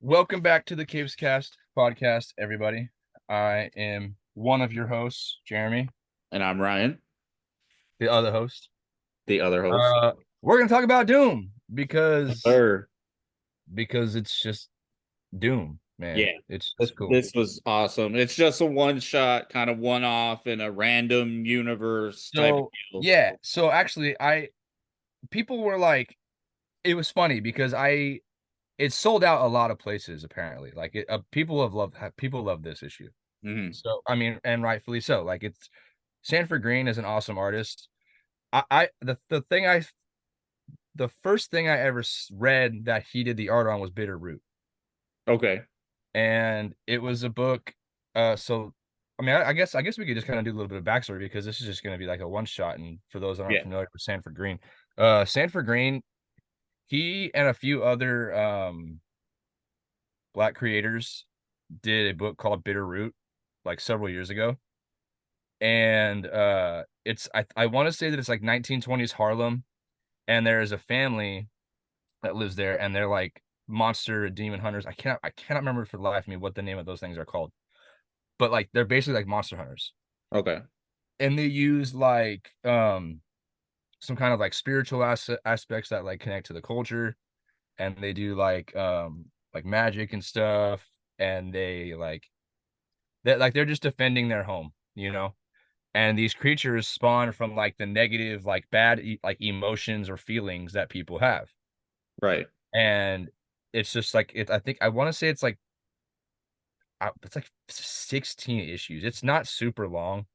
Welcome back to the Caves Cast podcast, everybody. I am one of your hosts, Jeremy, And I'm Ryan, the other host. the other host. Uh, we're gonna talk about Doom because Sir. it's just Doom, man. Yeah. It's This, just cool. this was awesome. It's just a one shot, kind of one off in a random universe type of So deal. yeah, so actually, I people were like, it was funny because it sold out a lot of places apparently. Like people love this issue. Hmm. So I mean, and rightfully so. Like it's Sanford Green is an awesome artist. I the first thing I ever read that he did the art on was Bitter Root, Okay. and it was a book. So I mean, I guess we could just kind of do a little bit of backstory because this is just going to be like a one shot. And for those that aren't Yeah. familiar with Sanford Green, Sanford Green, he and a few other black creators did a book called Bitter Root like several years ago, and I want to say that it's like 1920s Harlem, and there is a family that lives there, and they're like monster demon hunters. I cannot remember for the life of me what the name of those things are called, but like they're basically like monster hunters, Okay. and they use like some kind of like spiritual aspects that like connect to the culture, and they do like magic and stuff, and they're just defending their home, and these creatures spawn from like the negative, like bad like emotions or feelings that people have. Right. And it's just like I think I want to say it's like 16 issues. It's not super long,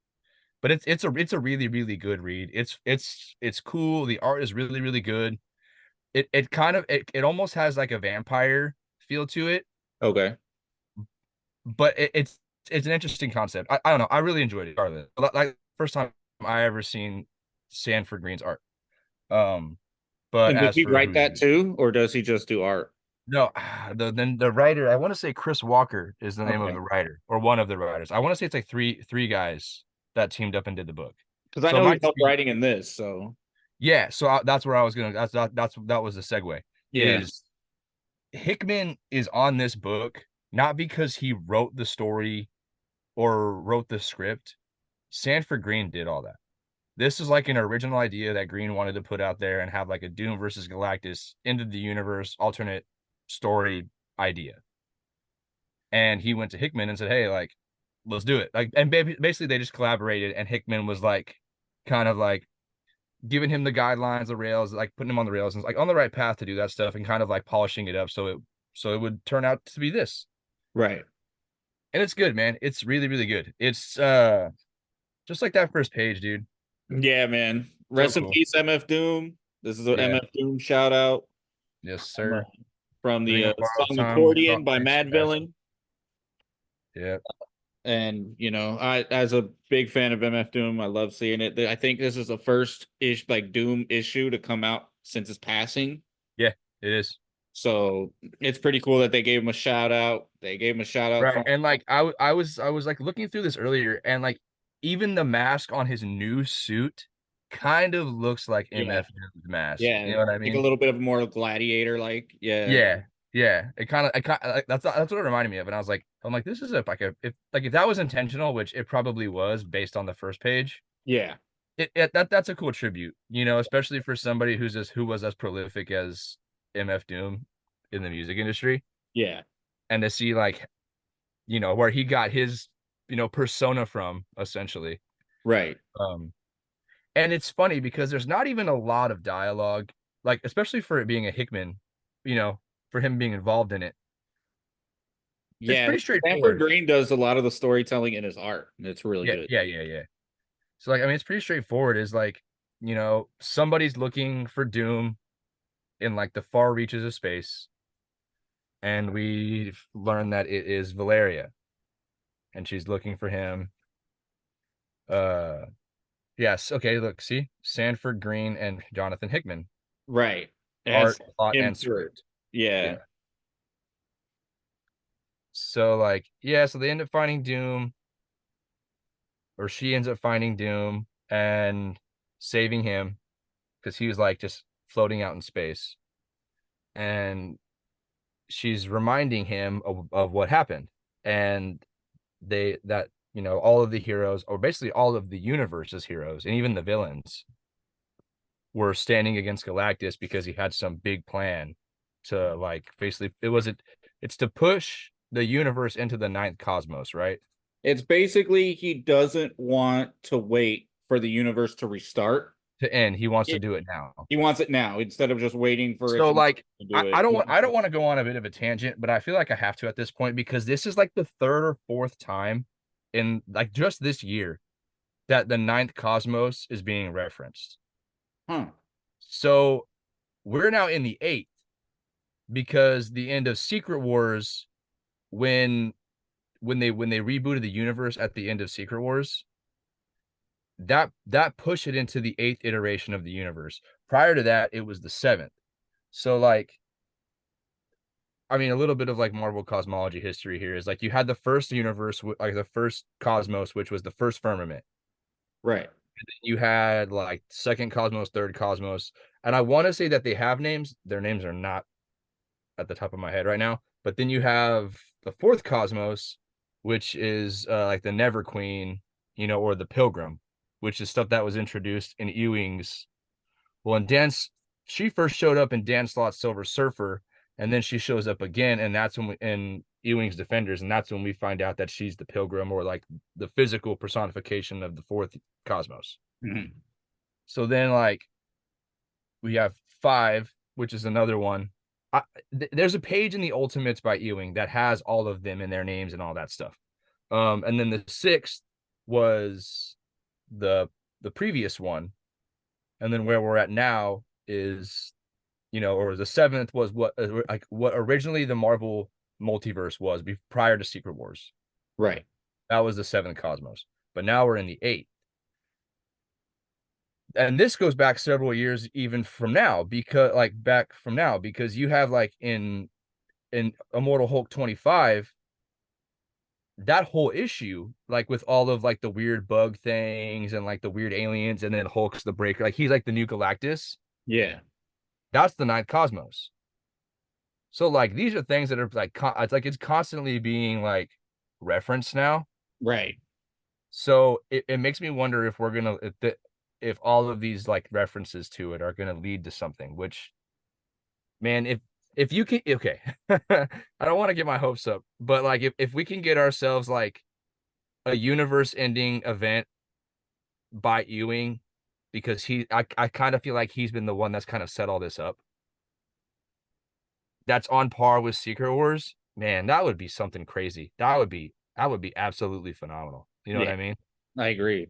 but it's a really really good read. It's cool. The art is really really good. It almost has like a vampire feel to it, Okay. but it's an interesting concept. I don't know. I really enjoyed it. Like first time I ever seen Sanford Green's art. Um, but And does as he for write who that too, or does he just do art? No, the writer, I want to say Chris Walker is the name of Okay. the writer, or one of the writers. I want to say it's like three guys that teamed up and did the book. Because I So it know he might just helped be, writing in this. So, yeah. So that's where I was gonna. That was the segue. yeah. Is Hickman is on this book not because he wrote the story or wrote the script. Sanford Green did all that. This is like an original idea that Green wanted to put out there and have like a Doom versus Galactus into the universe alternate story idea. And he went to Hickman and said, "Hey, like, let's do it." Like, and basically they just collaborated, and Hickman was like, kind of like giving him the guidelines, the rails, like putting him on the rails, and like on the right path to do that stuff, and kind of like polishing it up so it would turn out to be this. Right. And it's good, man. It's really really good. It's just like that first page, dude. Yeah, man. So Rest in cool. peace, MF Doom. This is an Yeah. MF Doom shout out Yes, from, sir. the Ring of Borrowed song Time. Accordion by Mad Fantastic. Villain. Yeah. And I as a big fan of MF Doom, I love seeing it. I think this is the first like Doom issue to come out since his passing. Yeah, it is. So it's pretty cool that they gave him a shout out. They gave him a shout out Right. from And like I was like looking through this earlier, and like even the mask on his new suit kind of looks like yeah, MF Doom's mask. yeah, You know what I like a mean? little bit of more gladiator like. Yeah. Yeah. Yeah. It kind of like that's what it reminded me of. And I was like, I'm like, this is a like a if that was intentional, which it probably was based on the first page, Yeah. that's a cool tribute, especially for somebody who was as prolific as MF Doom in the music industry. Yeah. And to see like, where he got his, persona from, essentially. Right. Um, and it's funny because there's not even a lot of dialogue, like especially for it being a Hickman, for him being involved in it. It's Yeah. pretty Stanford straightforward. Green does a lot of the storytelling in his art. And it's really Yeah, good. yeah, yeah, yeah. So like, I mean, it's pretty straightforward. Is like, somebody's looking for Doom in like the far reaches of space, and we learn that it is Valeria, and she's looking for him. Uh, yes. Okay. Look, see, Sanford Green and Jonathan Hickman, Right. It has art, plot, him and through. script. Yeah. Yeah. So like, yeah. So they end up finding Doom, or she ends up finding Doom and saving him because he was like just floating out in space. And she's reminding him of what happened, and that all of the heroes, or basically all of the universe's heroes, and even the villains, were standing against Galactus because he had some big plan to, like, basically it's to push the universe into the ninth cosmos, right? It's basically he doesn't want to wait for the universe to restart. To end, he wants to It, do it now. he wants it now instead of just waiting for it So to like do I, it. I don't want I don't want to go on a bit of a tangent, but I feel like I have to at this point because this is like the third or fourth time in like just this year that the ninth cosmos is being referenced. Huh. So we're now in the eighth because the end of Secret Wars, when when they rebooted the universe at the end of Secret Wars, that pushed it into the eighth iteration of the universe. Prior to that, it was the seventh. So like, I mean, a little bit of like Marvel cosmology history here is like you had the first universe, like the first cosmos, which was the first firmament. Right. You had like second cosmos, third cosmos, and I want to say that they have names. Their names are not at the top of my head right now. But then you have the fourth cosmos, which is like the Never Queen, or the Pilgrim, which is stuff that was introduced in Ewing's. Well, in Dance, she first showed up in Dan Slott's Silver Surfer, and then she shows up again, and that's when in Ewing's Defenders, and that's when we find out that she's the Pilgrim, or like the physical personification of the fourth cosmos. Mhm. So then, like, we have five, which is another one. There's a page in the Ultimates by Ewing that has all of them in their names and all that stuff. And then the sixth was the the previous one, and then where we're at now is, or the seventh was what originally the Marvel multiverse was prior to Secret Wars. Right. That was the seventh cosmos, but now we're in the eighth, and this goes back several years even from now, because you have like in Immortal Hulk 25, that whole issue, like with all of like the weird bug things and like the weird aliens, and then Hulk's the breaker, like he's like the new Galactus. Yeah. That's the ninth cosmos. So like these are things that are like it's like it's constantly being like referenced now. Right. So it makes me wonder if we're gonna if all of these like references to it are gonna lead to something, which, man, if you can, okay. I don't want to get my hopes up, but like if we can get ourselves like a universe ending event by Ewing, because I kind of feel like he's been the one that's kind of set all this up. That's on par with Secret Wars, man, that would be something crazy. That would be absolutely phenomenal. You know what Yeah. I mean? I agree.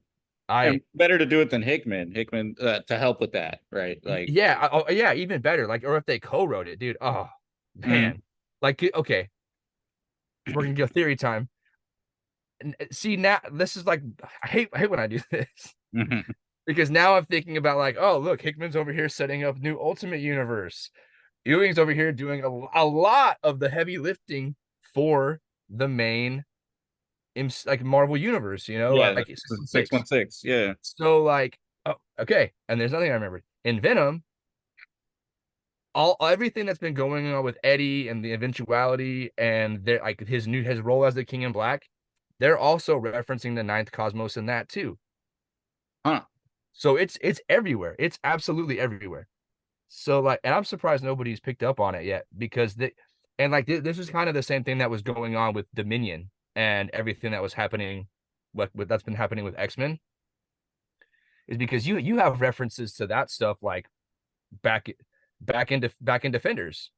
I And better to do it than Hickman. Hickman to help with that, right? Like, Yeah, oh, yeah, even better. Like, or if they co-wrote it, dude. Oh mhm. man, like, okay, we're gonna go theory time. See, now this is like, I hate when I do this Mhm. because now I'm thinking about like, oh look, Hickman's over here setting up new Ultimate Universe. Ewing's over here doing a lot of the heavy lifting for the main like Marvel universe, Yeah, like the 616. 616. Yeah. So like, oh, okay, and there's nothing I remember in Venom. All everything that's been going on with Eddie and the eventuality and like his role as the King in Black, they're also referencing the ninth cosmos in that too. Huh. So it's everywhere. It's absolutely everywhere. So like, and I'm surprised nobody's picked up on it yet, because and like this is kind of the same thing that was going on with Dominion and everything that was happening, that's been happening with X-Men, is because you have references to that stuff like back back in Defenders,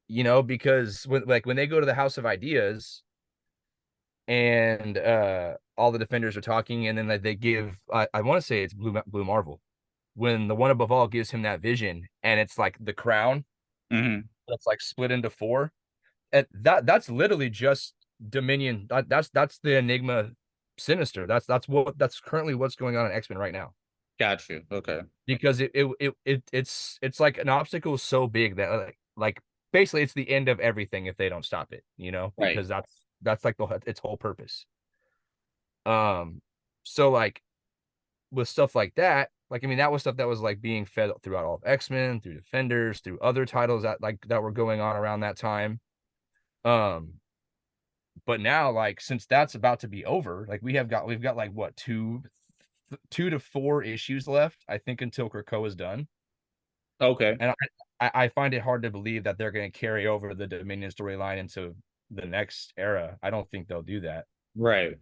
because when they go to the House of Ideas and all the Defenders are talking, and then like, they give, I want to say it's Blue Marvel, when the one above all gives him that vision, and it's like the crown Hmm. that's like split into four, and that's literally just Dominion. That's the Enigma Sinister. That's currently what's going on in X-Men right now, Got you. Okay. because it's like an obstacle so big that like basically it's the end of everything if they don't stop it, Right. because that's like its whole purpose. So like with stuff like that, Like, I mean, that was stuff that was like being fed throughout all of X-Men, through Defenders, through other titles that were going on around that time. Um, but now, like, since that's about to be over, like we've got like what, 2 to 4 issues left, I think, until Krakoa is done. Okay. And I find it hard to believe that they're going to carry over the Dominion storyline into the next era. I don't think they'll do that. Right.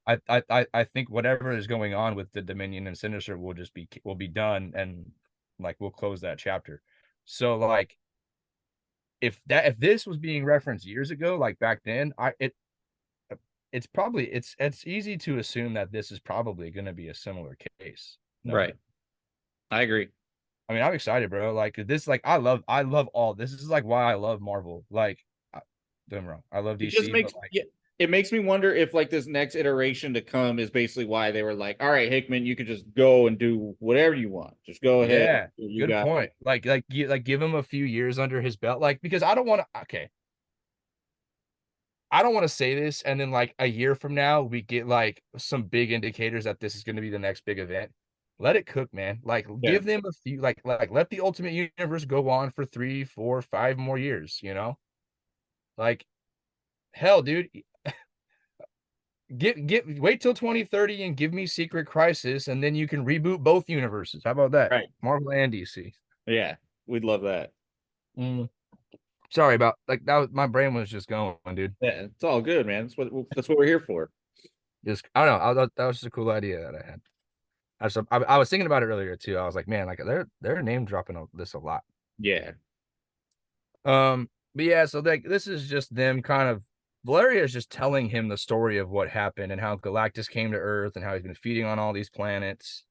I think whatever is going on with the Dominion and Sinister will be done, and like we'll close that chapter. So like if this was being referenced years ago, like back then, it's easy to assume that this is probably going to be a similar case. No, Right. I agree. I mean, I'm excited, bro. Like this, like I love all this. This is like why I love Marvel. Like, don't get me wrong, I love It just DC, but makes like, yeah, it makes me wonder if like this next iteration to come is basically why they were like, all right, Hickman, you could just go and do whatever you want. Just go ahead. yeah, You good got point. Like give him a few years under his belt, like because I don't want to. Okay, I don't want to say this, and then like a year from now, we get like some big indicators that this is going to be the next big event. Let it cook, man. Like yeah. give them a few, like let the Ultimate Universe go on for 3, 4, 5 more years. Like hell, dude. Get wait till 2030 and give me Secret Crisis, and then you can reboot both universes. How about that? Right. Marvel and DC. Yeah. We'd love that. Mm. Sorry about like that. My brain was just going, dude. Yeah, it's all good, man. That's what we're here for. Just I don't know. That was just a cool idea that I had. I was thinking about it earlier too. I was like, man, like they're name dropping this a lot. Yeah. But yeah, so like this is just them kind of Valeria is just telling him the story of what happened and how Galactus came to Earth and how he's been feeding on all these planets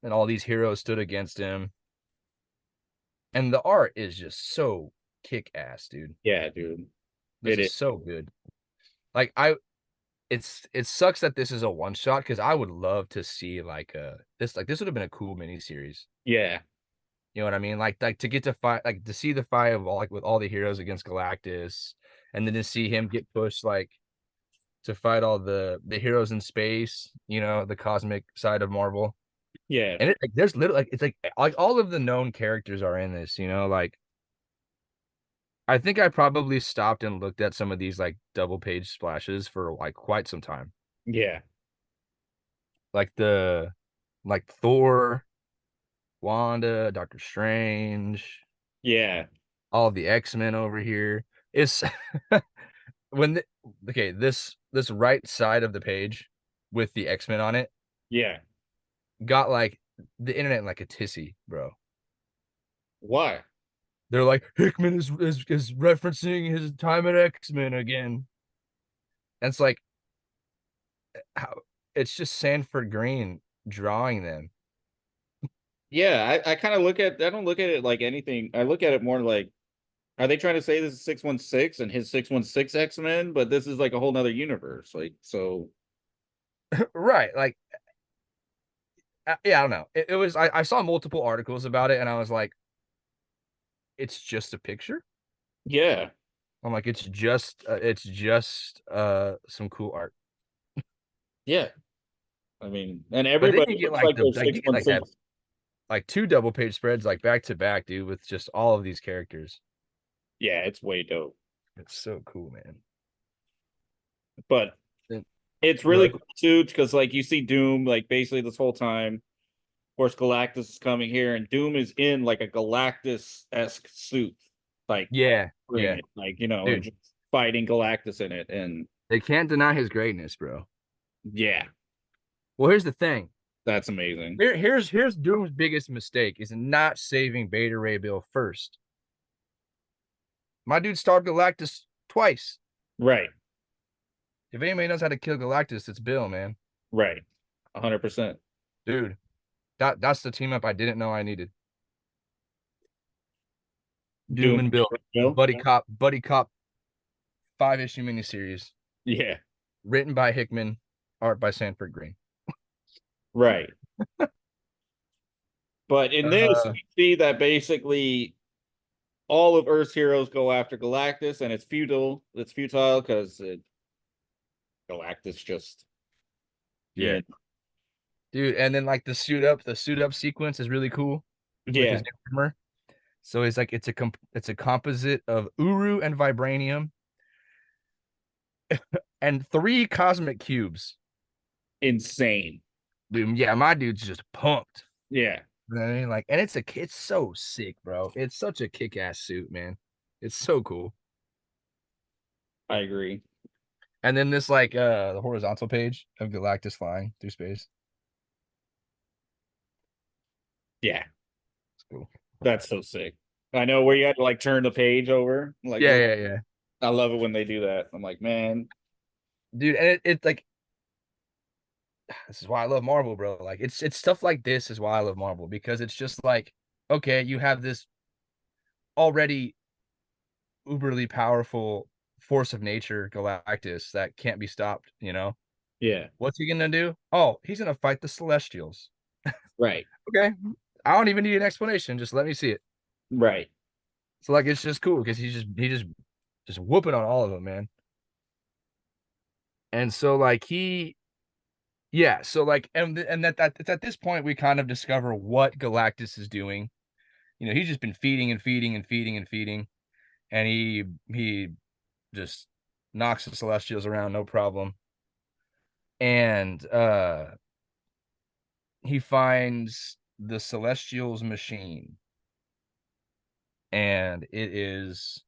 and all these heroes stood against him. And the art is just so kick ass, dude. Yeah, dude. This It is is. so good. Like it sucks that this is a one shot because I would love to see this would have been a cool miniseries. Yeah. You know what I mean? Like to get to fight, like to see the fight of all, like with all the heroes against Galactus, and then to see him get pushed like to fight all the heroes in space. The cosmic side of Marvel, Yeah. and like there's literally like it's like all of the known characters are in this. Like I think I probably stopped and looked at some of these like double page splashes for like quite some time. Yeah. Like like Thor, Wanda, Doctor Strange, Yeah. all the X-Men over here. It's when okay, this right side of the page with the X-Men on it Yeah. got like the internet in like a tissy, bro. Why? They're like Hickman is referencing his time at X-Men again. And it's like how it's just Sanford Green drawing them. Yeah, I kind of I don't look at it like anything. I look at it more like, are they trying to say this is 616 and his 616 X-Men? But this is like a whole nother universe. Like, so Right. Like yeah, I don't know. It was I saw multiple articles about it and I was like, it's just a picture. yeah. I'm like, it's just some cool art. Yeah. I mean, and But then everybody you get looks like like they're you get like that 616. like 2 double page spreads like back to back, dude, with just all of these characters. Yeah, it's way dope. It's so cool, man. But And- it's Go really ahead. cool too, because like you see Doom like basically this whole time. Of course, Galactus is coming here, and Doom is in like a Galactus-esque suit, like Yeah, bring yeah, it, like and dude. just fighting Galactus in it, and They can't deny his greatness, bro. yeah, Well, here's the thing. that's amazing. Here's Doom's biggest mistake is not saving Beta Ray Bill first. My dude starved Galactus twice. Right, If anybody knows how to kill Galactus, it's Bill, man. right, 100%. Dude, that's the team up I didn't know I needed. Doom Doom, and Bill, Bill, buddy cop 5 issue miniseries, yeah, written by Hickman, art by Sanford Green. right. But in this, Uh, we see that basically all of Earth's heroes go after Galactus, and it's futile. It's futile because Galactus just, yeah, you dude. And then like the suit up sequence is really cool with his Yeah, new armor. So it's like it's a composite of Uru and vibranium and three cosmic cubes. insane. Dude, yeah, my dude's just pumped. Yeah, You know what I mean? Like, and it's so sick, bro. It's such a kick-ass suit, man. It's so cool. I agree. And then this like the horizontal page of Galactus flying through space. Yeah, It's cool. that's so sick. I know where you had to like turn the page over. Like, Yeah, yeah, yeah. I love it when they do that. I'm like, man, Dude, and it's like this is why I love Marvel, bro. Like it's stuff like this is why I love Marvel because it's just like, okay, you have this already uberly powerful force of nature, Galactus, that can't be stopped, you know? yeah, What's he gonna do? Oh, he's gonna fight the Celestials. right, Okay. I don't even need an explanation. Just let me see it. right, So like it's just cool because just whooping on all of them, man. And so like he yeah, so like and that it's at this point we kind of discover what Galactus is doing. You know, he's just been feeding and feeding and feeding and feeding, and he just knocks the Celestials around no problem. And he finds the Celestials machine, and it is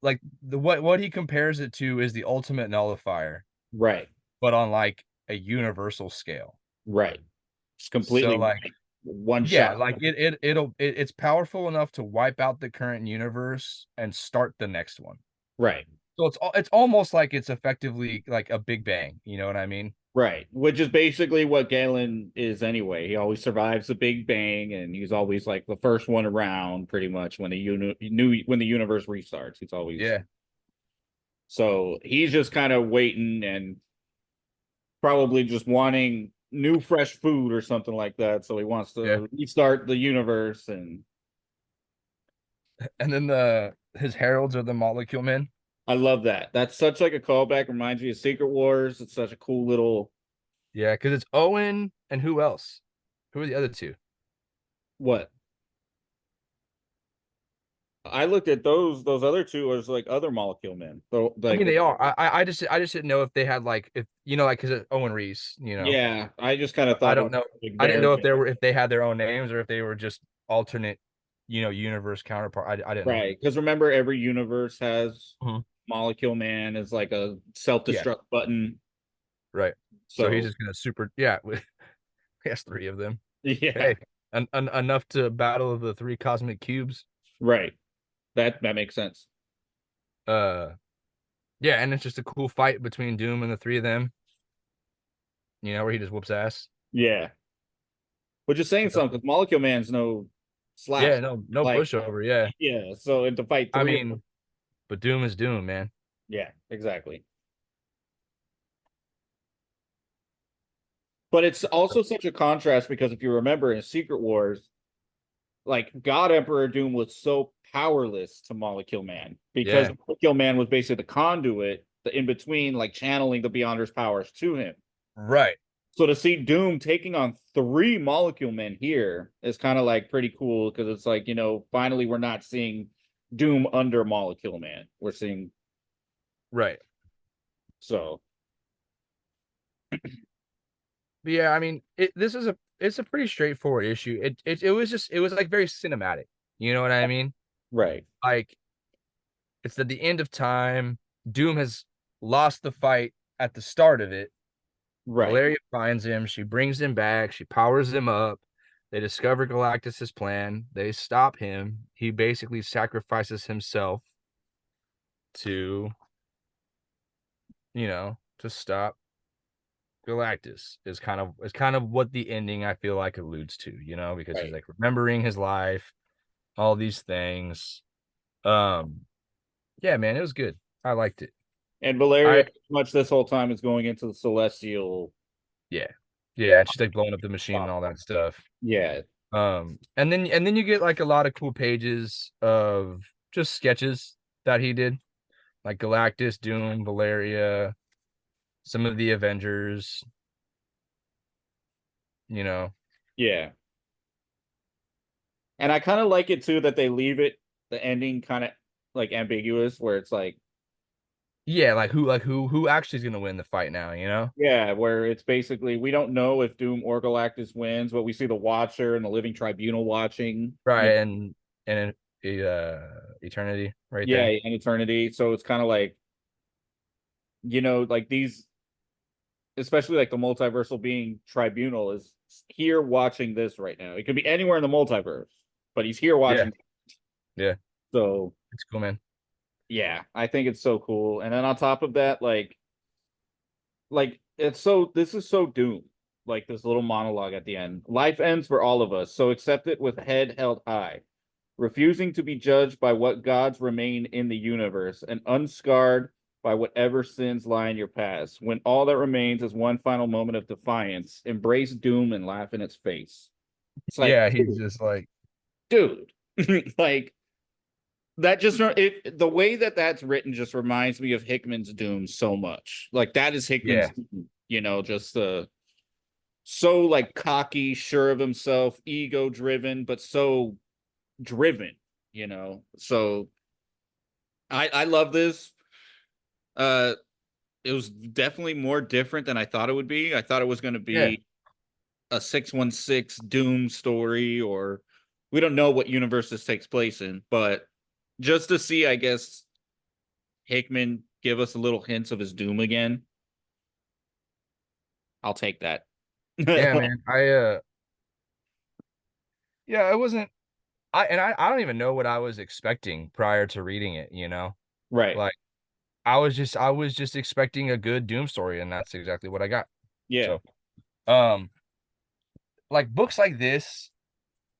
like the what he compares it to is the ultimate nullifier, right, but on like a universal scale. right. It's So completely like one yeah, shot. like it's powerful enough to wipe out the current universe and start the next one. Right, So it's almost like it's effectively like a Big Bang, you know what I mean? right. Which is basically what Galen is anyway. He always survives the Big Bang, and he's always like the first one around, pretty much when when the universe restarts. He's always Yeah, so he's just kind of waiting and probably just wanting new fresh food or something like that. So he wants yeah. to restart the universe, and And then the his heralds are the molecule men. I love that. That's such like a callback. Reminds me of Secret Wars. It's such a cool little Yeah, because it's Owen and who else? Who are the other two? what I looked at those other two as like other molecule men. So I like mean, they are. I just didn't know if they had like if you know like because Owen Reese, you know. yeah, I just kind of I thought it was don't know. like I didn't their know if they were if they had their own names or if they were just alternate, you know, universe counterpart. I didn't know. right because remember every universe has Mhm. molecule man is like a Yeah, self-destruct button. right. So he's So just gonna super. Yeah, he has three of them. yeah, Hey, enough to battle the three cosmic cubes. right. That makes sense. Uh, yeah, and it's just a cool fight between Doom and the three of them. You know, where he just whoops ass. Yeah, which is saying something because molecule man's no Yeah, slaps. no Like pushover. Yeah, yeah, so and to fight I three of them. mean, but Doom is Doom, man. Yeah, exactly. But it's also such a contrast because if you remember in Secret Wars, like God Emperor Doom was so powerless to Molecule Man because Yeah, Molecule Man was basically the conduit, the in between, like channeling the Beyonder's powers to him. right. So to see Doom taking on three Molecule Men here is kind of like pretty cool because it's like, finally we're not seeing Doom under Molecule Man. We're seeing Right. so But yeah, I mean, this is it's a pretty straightforward issue. It was just it was like very cinematic. You know what I mean? right, Like it's at the end of time. Doom has lost the fight at the start of it. right, Valeria finds him. She brings him back. She powers him up. They discover Galactus's plan. They stop him. He basically sacrifices himself to, you know, to stop Galactus is kind of what the ending I feel like alludes to, you know, because he's right. like remembering his life, all these things. Um, yeah, man, it was good. I liked it. And Valeria I pretty much this whole time is going into the Celestial. yeah. Yeah, and she's like blowing up the machine and all that stuff. Yeah, And then you get like a lot of cool pages of just sketches that he did, like Galactus, Doom, Valeria, some of the Avengers. you know. Yeah. And I kind of like it too that they leave it the ending kind of like ambiguous where it's Yeah, like who actually is gonna win the fight now, you know? yeah, where it's basically we don't know if Doom or Galactus wins, but we see the Watcher and the Living Tribunal watching. You know, Right, and eternity right yeah, there. in eternity. So it's kind of like, like these, especially like the multiversal being Tribunal is here watching this right now. It could be anywhere in the multiverse, but he's here Yeah, watching. yeah. So It's cool, man. yeah, I think it's so cool. And then on top of that, like it's so this is so Doom. Like this little monologue at the end. Life ends for all of us, so accept it with head held high, refusing to be judged by what gods remain in the universe, and unscarred by whatever sins lie in your past. When all that remains is one final moment of defiance, embrace doom and laugh in its face. It's like, Yeah, he's just like, dude, like that just the way that that's written just reminds me of Hickman's Doom so much. Like that is Hickman's, yeah, Doom, just so like cocky, sure of himself, ego driven, but so driven, So I love this. Uh it was definitely more different than I thought it would be. I thought it was going to yeah, be a 616 Doom story, or we don't know what universe this takes place in, but just to see, I guess, Hickman give us a little hints of his Doom again, I'll take that. yeah, man. Yeah, it wasn't. I don't even know what I was expecting prior to reading it. You know, Right. like I was just expecting a good Doom story, and that's exactly what I got. Yeah. So, um, like books like this,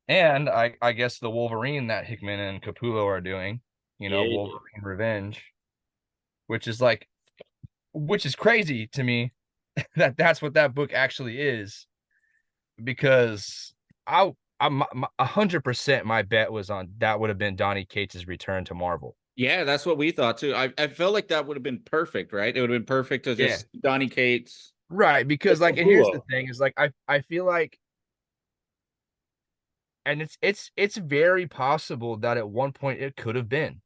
and I guess the Wolverine that Hickman and Capullo are doing, Yeah. Wolverine Revenge, which is like, which is crazy to me that that's what that book actually is, because I'm 100% my bet was on that would have been Donny Cates' return to Marvel. Yeah, that's what we thought too. I felt like that would have been perfect, right? It would have been perfect to Yeah. just Donny Cates. Right, because like, and here's the Capullo. thing is like I feel like, and it's very possible that at one point it could have been,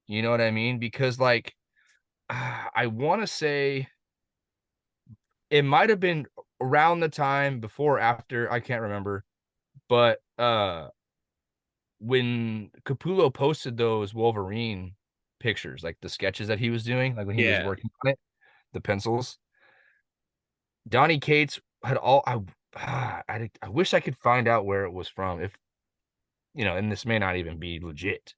you know what I mean? Because like, I want to say it might have been around the time before or after, I can't remember, but when Capullo posted those Wolverine pictures, like the sketches that he was doing, like when he was Yeah. working on it, the pencils, Donny Cates had all I wish I could find out where it was from, if and this may not even be legit,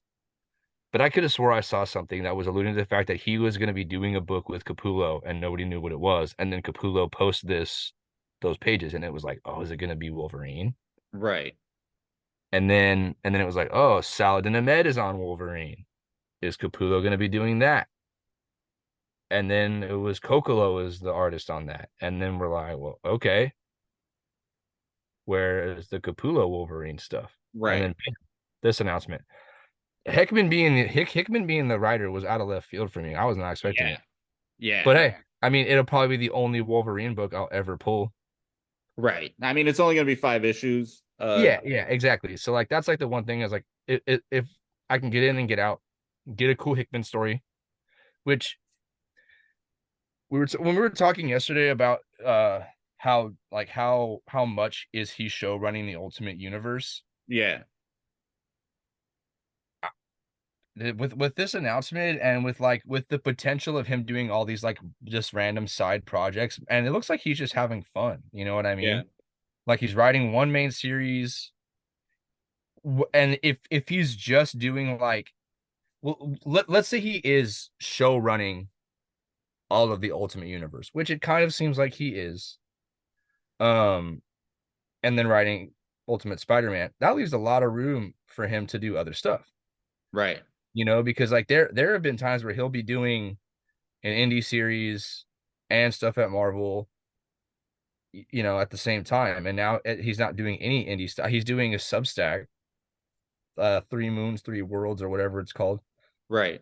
but I could have swore I saw something that was alluding to the fact that he was going to be doing a book with Capullo and nobody knew what it was, and then Capullo posted those pages, and it was like, oh, is it going to be Wolverine? Right. And then it was like, oh, Saladin Ahmed is on Wolverine. Is Capullo going to be doing that? And then it was Kokolo is the artist on that. And then we're like, well, okay, where is the Capullo Wolverine stuff? And Right. then this announcement. Hickman being the writer was out of left field for me. I was not expecting Yeah. it. Yeah. But hey, I mean, it'll probably be the only Wolverine book I'll ever pull. Right. I mean, it's only going to be 5 issues. Yeah, yeah, exactly. So like that's like the one thing is like, if I can get in and get out, get a cool Hickman story, which when we were talking yesterday about how much is he show running the Ultimate Universe. Yeah. With this announcement, and with the potential of him doing all these like just random side projects, and it looks like he's just having fun, you know what I Yeah. mean? Like he's writing one main series, and if he's just doing like, well, let's say he is show running all of the Ultimate Universe, which it kind of seems like he is, um and then writing Ultimate Spider-Man, that leaves a lot of room for him to do other stuff, Right. because like there have been times where he'll be doing an indie series and stuff at Marvel, at the same time. And now he's not doing any indie stuff. He's doing a Substack, Three Moons, Three Worlds, or whatever it's called. Right.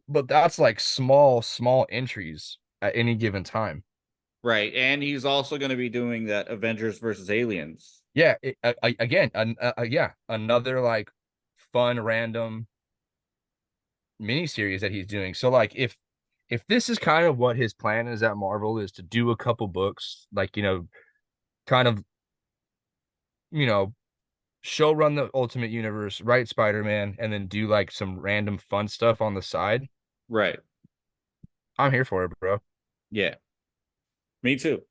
But that's like small entries at any given time. Right, and he's also going to be doing that Avengers versus Aliens. Yeah, again, yeah, another like fun random miniseries that he's doing. So like if this is kind of what his plan is at Marvel is to do a couple books, like kind of you know show run the Ultimate Universe, write Spider-Man, and then do like some random fun stuff on the side. Right. I'm here for it, bro. Yeah, me too.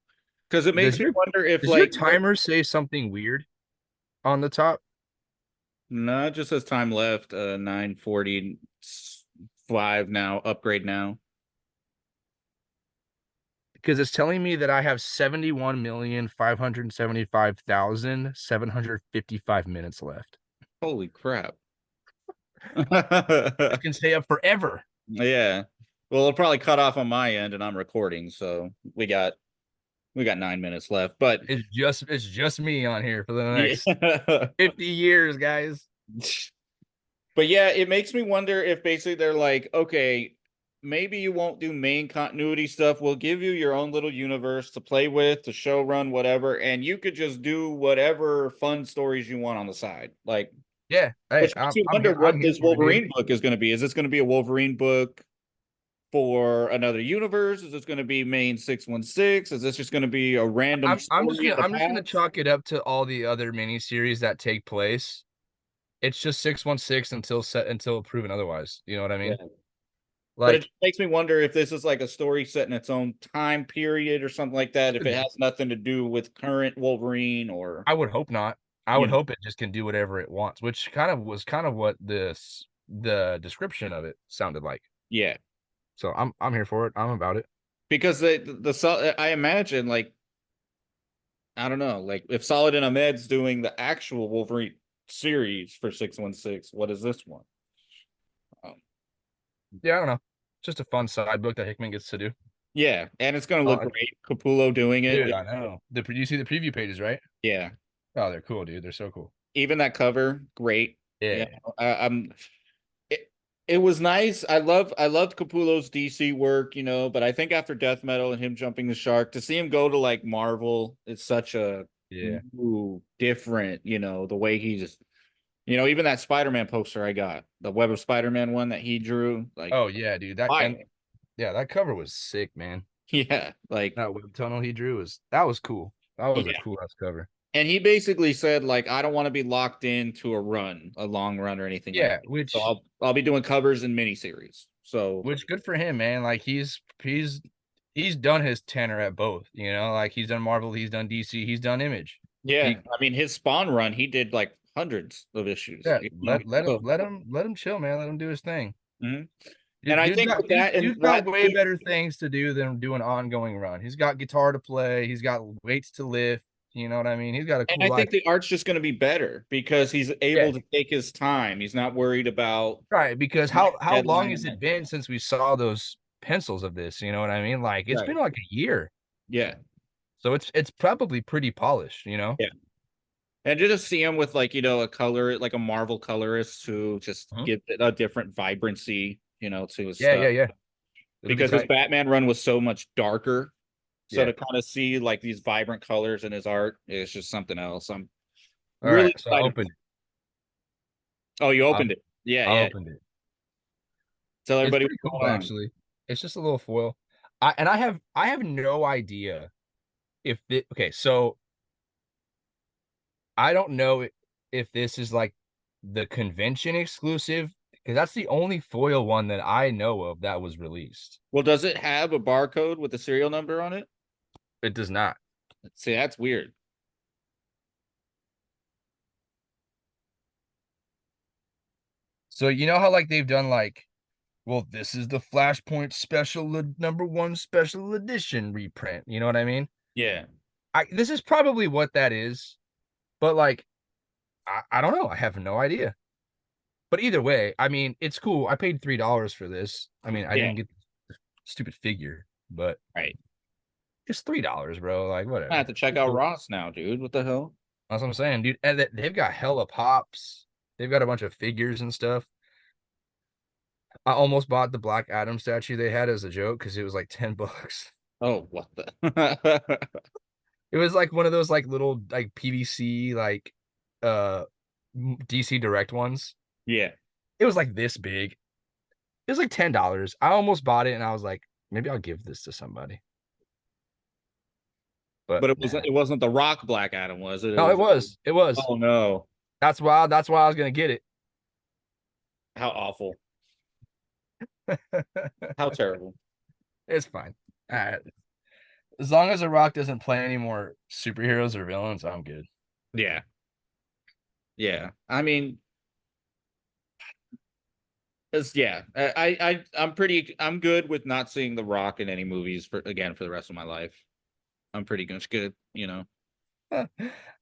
Because it Does makes me your wonder if does your like timer say something weird on the top? no, it just says time left, 9:45 now, upgrade now. Because it's telling me that I have 71,575,755 minutes left. Holy crap. This can stay up forever. Yeah. Well, it'll probably cut off on my end and I'm recording, so we got 9 minutes left. But It's just me on here for the yeah. next 50 years, guys. But yeah, it makes me wonder if basically they're like, okay, maybe you won't do main continuity stuff. We'll give you your own little universe to play with, to show run, whatever, and you could just do whatever fun stories you want on the side. Like, Yeah, hey, which makes I'm you I'm wonder here. I'm what here this for it, dude. Wolverine book is going to be. Is this going to be a Wolverine book for another universe? Is this going to be main 616? Is this just going to be a random I'm just story gonna in the I'm just gonna past? chalk it up to all the other miniseries that take place. It's just 616 until proven otherwise. You know what I Yeah. mean? But it Like just makes me wonder if this is like a story set in its own time period or something like that. If could it be. has nothing to do with current Wolverine or, I would hope not. I you would know, hope it just can do whatever it wants, which kind of what the description of it sounded like. yeah. So I'm here for it. I'm about it. Because I imagine like, I don't know, like if Solid and Ahmed's doing the actual Wolverine series for 616, what is this one? Um, Yeah, I don't know. Just a fun side book that Hickman gets to do. yeah, and it's gonna Oh, look great. Capullo doing it. dude, I know. You see the preview pages, right? Yeah. Oh, they're cool, dude. They're so cool. Even that cover, great. Yeah. Yeah. I'm it, it was nice. I loved Capullo's DC work, but I think after Death Metal and him jumping the shark, to see him go to like Marvel, it's such a Yeah. new, different, the way he just even that Spider-Man poster I got, the Web of Spider-Man one that he drew, like Oh yeah, dude. fire. Yeah, that cover was sick, man. Yeah, like That web tunnel he drew was cool. That was a yeah. cool ass cover. And he basically said, like, I don't want to be locked into a long run or anything like Yeah, that. So which I'll be doing covers and miniseries. So which good for him, man. Like he's done his tenor at both, like he's done Marvel, he's done DC, he's done Image. yeah, He I mean his Spawn run, he did like hundreds of issues. Yeah, let him So, chill, man. Let him do his thing. mhm. And I think with Dude's got way better things to do than do an ongoing run. He's got guitar to play, he's got weights to lift, you know what I mean? He's got a and cool I life. think the art's just going to be better because he's Yeah, able to take his time. He's not worried about right. Because next how long deadline has and it next. been since we saw those pencils of this? You know what I mean? Like it's Right. been like a year. Yeah. So it's probably pretty polished. Yeah. And to just see him with like, a color, like a Marvel colorist who just Mhm. gives it a different vibrancy, to his Yeah, stuff. yeah, yeah. It'll be Because his tight. Batman run was so much darker. So Yeah. to kind of see like these vibrant colors in his art is just something else. I'm All right. really So I excited. opened it. Oh, you I, opened it. Yeah, I yeah. opened it. Tell It's everybody pretty what's cool going on. actually. It's just a little foil. I have no idea if it okay, so I don't know if this is like the convention exclusive because that's the only foil one that I know of that was released. Well, does it have a barcode with the serial number on it? It does not. See, that's weird. So you know how like they've done like, well, this is the Flashpoint number one special edition reprint. You know what I mean? Yeah. This is probably what that is, but like I don't know. I have no idea. But either way, I mean, it's cool. I paid $3 for this. I mean, I Yeah. didn't get the stupid figure, but Right. it's $3, bro. Like I have whatever. to check It's out cool. Ross now, dude. What the hell? That's what I'm saying, dude. And they've got hella pops. They've got a bunch of figures and stuff. I almost bought the Black Adam statue they had as a joke because it was like $10. Oh, what the? It was like one of those like little like PVC like uh DC Direct ones. Yeah, It was like this big. It was like $10. I almost bought it and I was like, maybe I'll give this to somebody. But but it nah. wasn't. It wasn't the Rock Black Adam, was it? It No, it was. was. It was. Oh no! That's why I was gonna get it. How awful! How terrible! It's fine. All right. As long as The Rock doesn't play any more superheroes or villains, I'm good. Yeah, yeah. I mean, it's yeah. I'm pretty. I'm good with not seeing The Rock in any movies for the rest of my life. I'm pretty much good. You know, I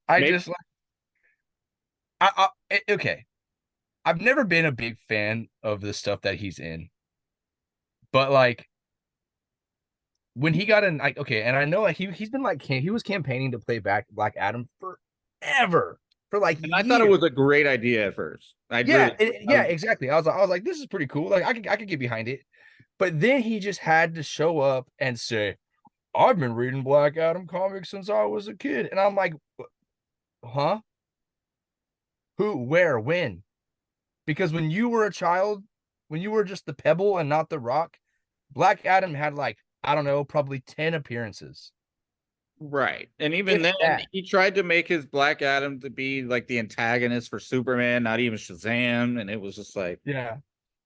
maybe. just like okay. I've never been a big fan of the stuff that he's in, but like when he got in, like okay, and I know like he's been like he was campaigning to play back Black Adam forever for like And I thought it years. was a great idea at first. I Yeah, really. I yeah, was, exactly. I was like, this is pretty cool. Like I could get behind it. But then he just had to show up and say, I've been reading Black Adam comics since I was a kid. And I'm like, huh? Who, where, when? Because when you were a child, when you were just the pebble and not the rock, Black Adam had like, I don't know, probably 10 appearances. right. And even If then, that. he tried to make his Black Adam to be like the antagonist for Superman, not even Shazam. And it was just like, Yeah.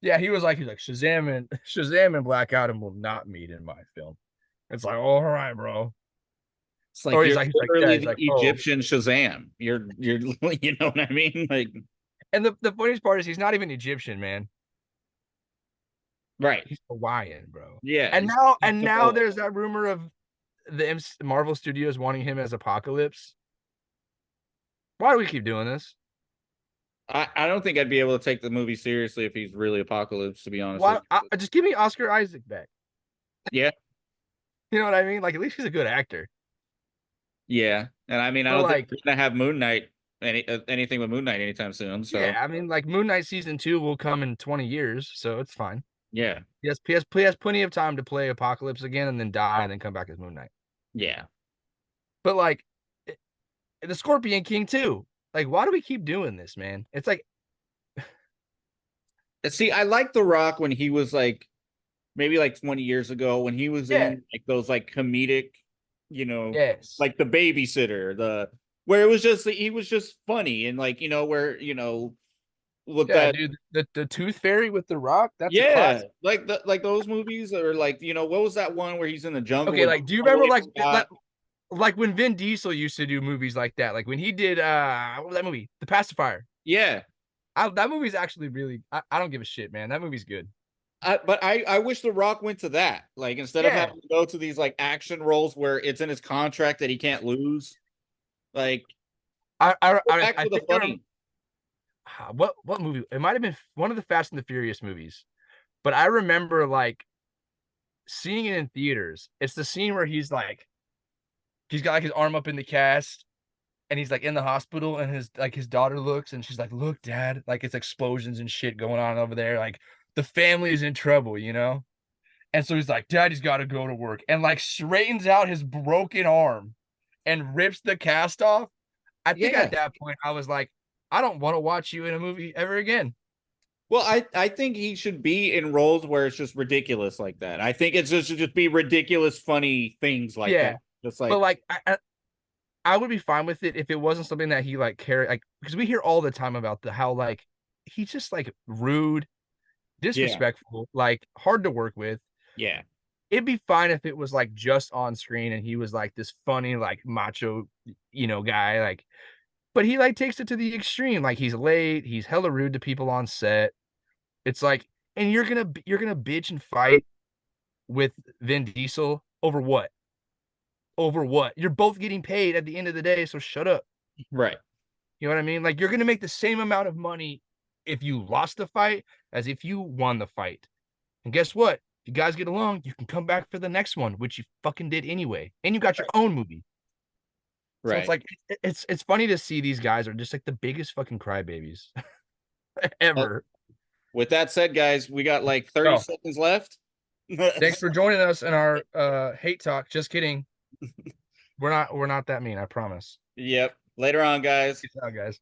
Yeah, he's like Shazam and Black Adam will not meet in my film. It's like, all right, bro. it's like Or you're yeah, literally he's the like, oh. Egyptian Shazam. You're, you know what I mean? Like, And the funniest part is he's not even Egyptian, man. right. He's Hawaiian, bro. Yeah. And now He's and now Samoa. there's that rumor of the Marvel Studios wanting him as Apocalypse. Why do we keep doing this? I don't think I'd be able to take the movie seriously if he's really Apocalypse, to be honest Why with you. just give me Oscar Isaac back? Yeah. You know what I mean? Like at least he's a good actor. Yeah. And I mean, I But don't think like, we're going to have Moon Knight, anything with Moon Knight anytime soon. So, yeah, I mean, like Moon Knight season 2 will come in 20 years, so it's fine. yeah. He has plenty of time to play Apocalypse again and then die and then come back as Moon Knight. Yeah. But like the Scorpion King too. Like, why do we keep doing this, man? It's like, See, I like The Rock when he was like, maybe like 20 years ago when he was yeah, in like those like comedic, yes. like The Babysitter, where it was just he was just funny and like where with Yeah, that. dude, the Tooth Fairy with the Rock, that's a Yeah, classic. like those movies, or like what was that one where he's in the jungle Okay, with like do you remember Totally like Scott? like when Vin Diesel used to do movies like that? Like when he did what was that movie? The Pacifier. Yeah. That movie's actually really I don't give a shit, man. That movie's good. But I wish The Rock went to that, like instead of Yeah. having to go to these like action roles where it's in his contract that he can't lose. Like, I I go I, back I to the think there funny. what movie? It might have been one of the Fast and the Furious movies. But I remember like seeing it in theaters. It's the scene where he's got like his arm up in the cast and he's like in the hospital and his daughter looks and she's like, look, dad, like it's explosions and shit going on over there. Like the family is in trouble, you know? And so he's like, daddy's got to go to work and like straightens out his broken arm and rips the cast off. I think Yeah. at that point I was like, I don't want to watch you in a movie ever again. Well, I think he should be in roles where it's just ridiculous like that. I think it's just should just be ridiculous, funny things like that. Yeah. Just But like, like I would be fine with it if it wasn't something that he like carried like because we hear all the time about the how like he's just like rude, yeah, disrespectful, like hard to work with. yeah, It'd be fine if it was like just on screen and he was like this funny, like macho, guy. Like, but he like takes it to the extreme. Like he's late, he's hella rude to people on set. It's like, and you're gonna bitch and fight with Vin Diesel over what? Over what? You're both getting paid at the end of the day, so shut up. right. You know what I mean? Like you're gonna make the same amount of money if you lost the fight as if you won the fight. And guess what? If you guys get along, you can come back for the next one, which you fucking did anyway. And you got your Right. own movie. So it's Right. like it's funny to see these guys are just like the biggest fucking crybabies Well, ever. with that said, guys, we got like 30 Oh, seconds left. Thanks for joining us in our hate talk. Just kidding. We're not that mean, I promise. Yep. Later on, guys. Peace out, guys.